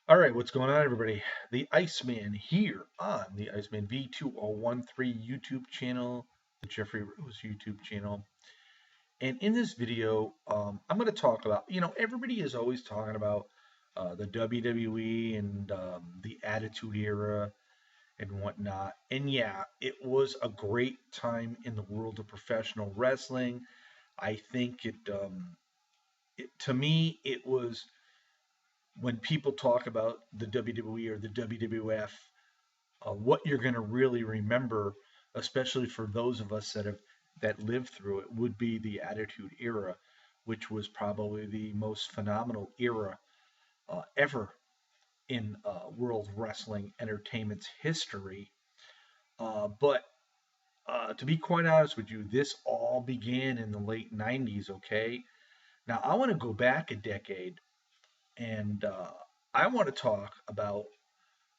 All right, what's going on, everybody? The Iceman here on the Iceman V2013 YouTube channel, the Jeffrey Rose YouTube channel. And in this video, I'm going to talk about, everybody is always talking about the WWE and the Attitude Era and whatnot. And yeah, it was a great time in the world of professional wrestling. I think to me, it was when people talk about the WWE or the WWF, what you're going to really remember, especially for those of us that lived through it, would be the Attitude Era, which was probably the most phenomenal era ever in World Wrestling Entertainment's history. But to be quite honest with you, this all began in the late '90s. Okay, now I want to go back a decade, and I want to talk about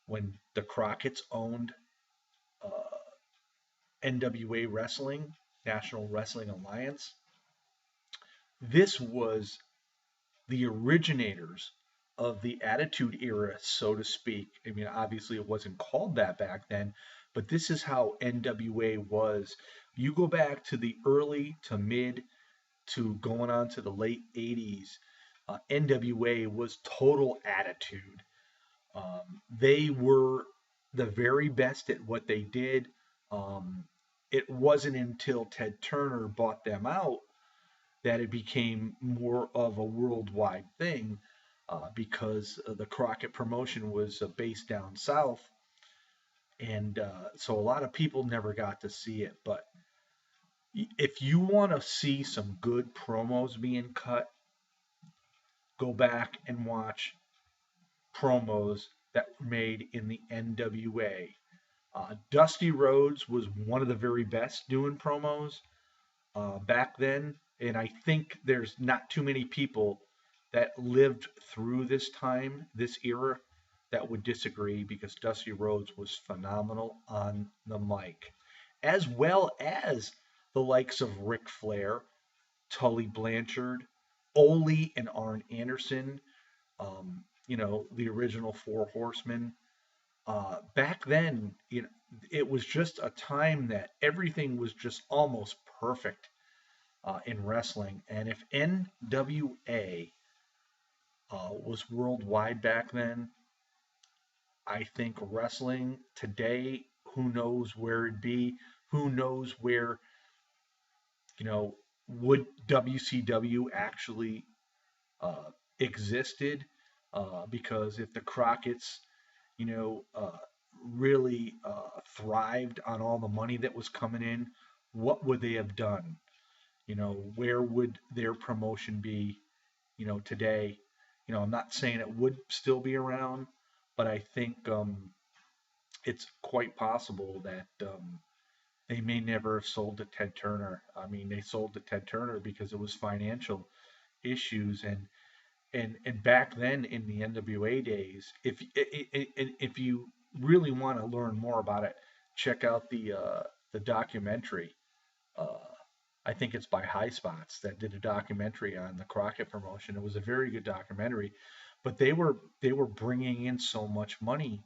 when the Crockettts owned uh, NWA Wrestling, National Wrestling Alliance. This was the originators of the Attitude Era, so to speak. I mean, obviously it wasn't called that back then, but this is how NWA was. You go back to the early to mid to going on to the late 80s, NWA was total attitude. They were the very best at what they did. Um, it wasn't until Ted Turner bought them out that it became more of a worldwide thing because the Crockett promotion was based down south. And so a lot of people never got to see it. But if you want to see some good promos being cut, go back and watch promos that were made in the NWA. Dusty Rhodes was one of the very best doing promos back then, and I think there's not too many people that lived through this time, this era, that would disagree because Dusty Rhodes was phenomenal on the mic, as well as the likes of Ric Flair, Tully Blanchard, Ole and Arn Anderson, the original Four Horsemen. Back then, it was just a time that everything was just almost perfect in wrestling. And if NWA was worldwide back then, I think wrestling today, who knows where it'd be? Who knows where, would WCW actually existed? Because if the Crockett's, you know, uh, really thrived on all the money that was coming in, what would they have done? Where would their promotion be, today? I'm not saying it would still be around, but I think it's quite possible that they may never have sold to Ted Turner. I mean, they sold to Ted Turner because it was financial issues, and back then in the NWA days, if you really want to learn more about it, check out the documentary. Uh, I think it's by High Spots that did a documentary on the Crockett promotion. It was a very good documentary, but they were bringing in so much money,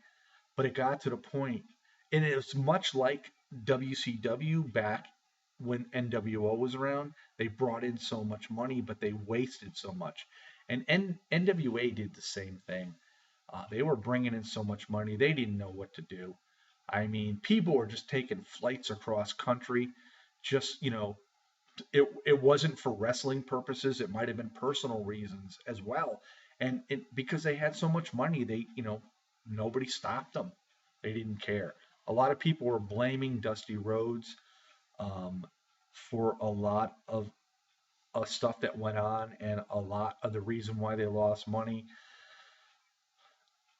but it got to the point, and it was much like WCW back when NWO was around. They brought in so much money, but they wasted so much. And NWA did the same thing. They were bringing in so much money, they didn't know what to do. I mean, people were just taking flights across country. Just, it wasn't for wrestling purposes. It might have been personal reasons as well. And because they had so much money, nobody stopped them. They didn't care. A lot of people were blaming Dusty Rhodes um, for a lot of stuff that went on and a lot of the reason why they lost money.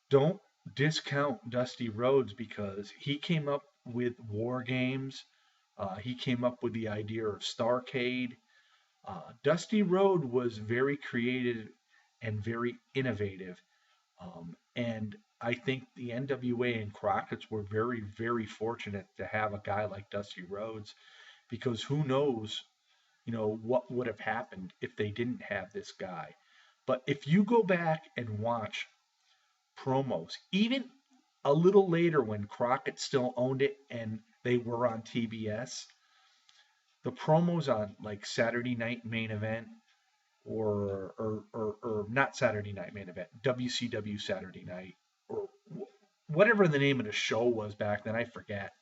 Don't discount Dusty Rhodes because he came up with war games. He came up with the idea of Starcade. Dusty Rhodes was very creative and very innovative. And I think the NWA and Crockett's were very, very fortunate to have a guy like Dusty Rhodes because who knows, what would have happened if they didn't have this guy. But if you go back and watch promos. Even a little later when Crockett still owned it and they were on TBS, the promos on like Saturday Night Main Event or not Saturday Night Main Event, WCW Saturday Night or whatever the name of the show was back then, I forget.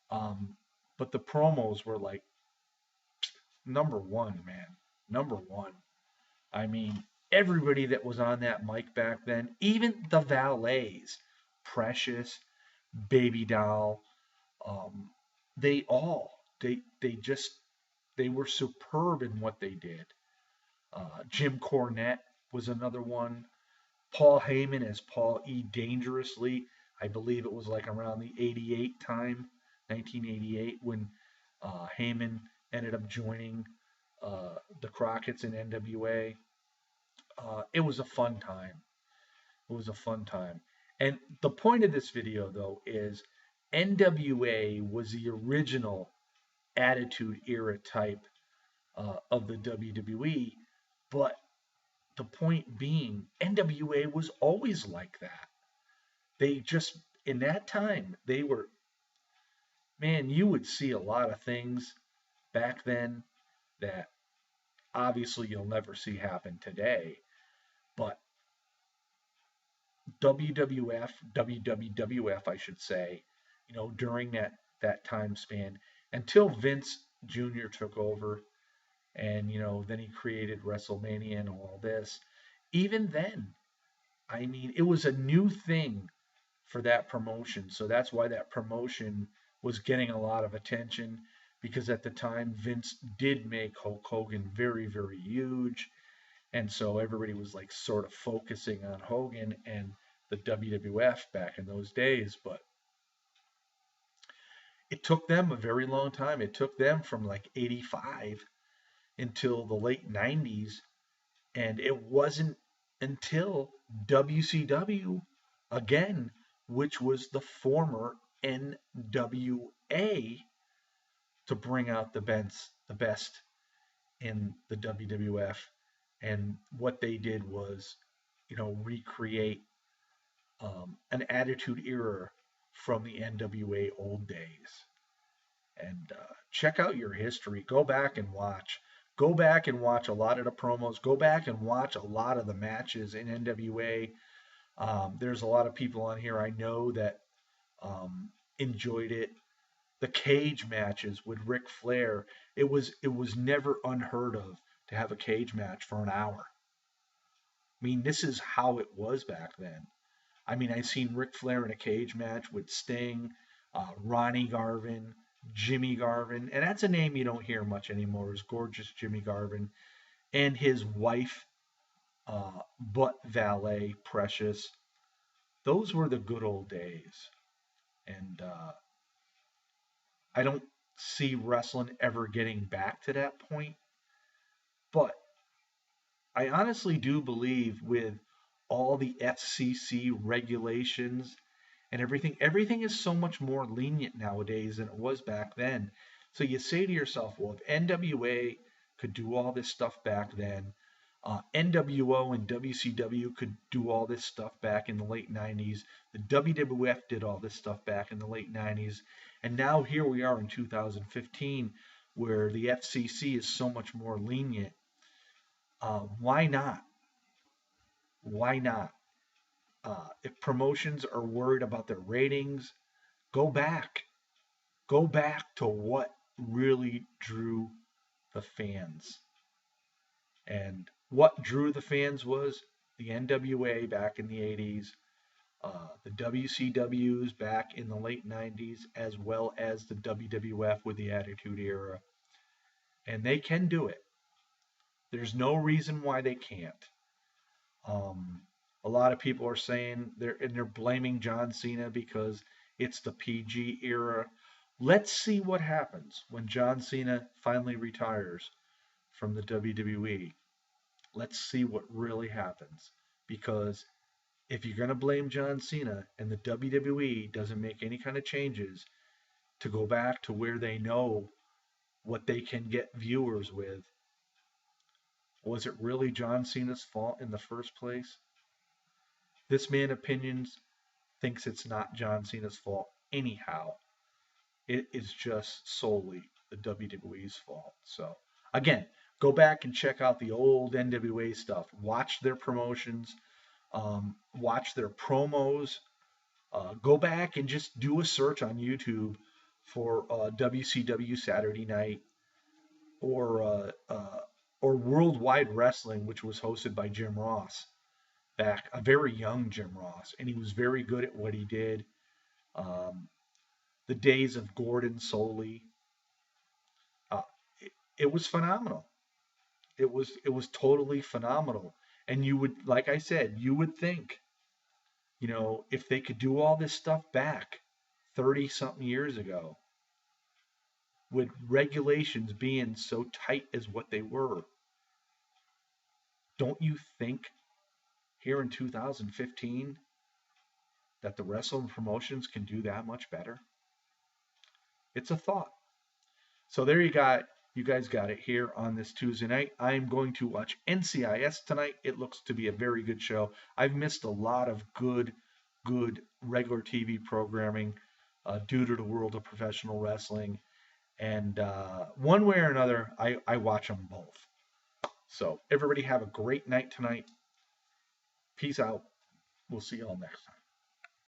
Um, but the promos were like number one, man, number one. I mean, everybody that was on that mic back then, even the valets, Precious, Baby Doll, um, they all they just they were superb in what they did. Jim Cornette was another one. Paul Heyman as Paul E. Dangerously. I believe it was like around the 88 time, 1988, when Heyman ended up joining the Crockett's in NWA. It was a fun time. It was a fun time. And the point of this video, though, is NWA was the original Attitude Era type of the WWE, but the point being, NWA was always like that. They just, in that time, they were, man, you would see a lot of things back then that obviously you'll never see happen today. But WWF, I should say, during that time span, until Vince Jr. took over, and then he created WrestleMania and all this. Even then, I mean, it was a new thing for that promotion, so that's why that promotion was getting a lot of attention, because at the time Vince did make Hulk Hogan very, very huge, and so everybody was like sort of focusing on Hogan and the WWF back in those days. But it took them a very long time. It took them from like 85 until the late 90s. And it wasn't until WCW, again, which was the former NWA, to bring out the best in the WWF. And what they did was, recreate an attitude era from the NWA old days. And check out your history. Go back and watch. Go back and watch a lot of the promos. Go back and watch a lot of the matches in NWA. There's a lot of people on here I know that enjoyed it. The cage matches with Ric Flair. It was never unheard of to have a cage match for an hour. I mean, this is how it was back then. I mean, I've seen Ric Flair in a cage match with Sting, Ronnie Garvin, Jimmy Garvin, and that's a name you don't hear much anymore, is gorgeous Jimmy Garvin, and his wife, butt valet, Precious. Those were the good old days. And I don't see wrestling ever getting back to that point. But I honestly do believe with all the FCC regulations and everything is so much more lenient nowadays than it was back then. So you say to yourself, well, if NWA could do all this stuff back then, NWO and WCW could do all this stuff back in the late 90s. The WWF did all this stuff back in the late 90s. And now here we are in 2015 where the FCC is so much more lenient. Why not? Why not? If promotions are worried about their ratings, go back. Go back to what really drew the fans. And what drew the fans was the NWA back in the 80s, the WCWs back in the late 90s, as well as the WWF with the Attitude Era. And they can do it. There's no reason why they can't. A lot of people are saying they're blaming John Cena because it's the PG era. Let's see what happens when John Cena finally retires from the WWE. Let's see what really happens, because if you're going to blame John Cena and the WWE doesn't make any kind of changes to go back to where they know what they can get viewers with, was it really John Cena's fault in the first place? This man opinions thinks it's not John Cena's fault anyhow. It is just solely the WWE's fault. So again, go back and check out the old NWA stuff. Watch their promotions, watch their promos. Go back and just do a search on YouTube for WCW Saturday Night or Worldwide Wrestling, which was hosted by Jim Ross back, a very young Jim Ross, and he was very good at what he did. Um, the days of Gordon Soley, uh, it was phenomenal. It was totally phenomenal. And you would, like I said, you would think, if they could do all this stuff back 30 something years ago, with regulations being so tight as what they were, don't you think here in 2015 that the wrestling promotions can do that much better? It's a thought. So there you guys got it here on this Tuesday night. I'm going to watch NCIS tonight. It looks to be a very good show. I've missed a lot of good regular TV programming due to the world of professional wrestling. And one way or another, I watch them both. So everybody have a great night tonight. Peace out. We'll see you all next time.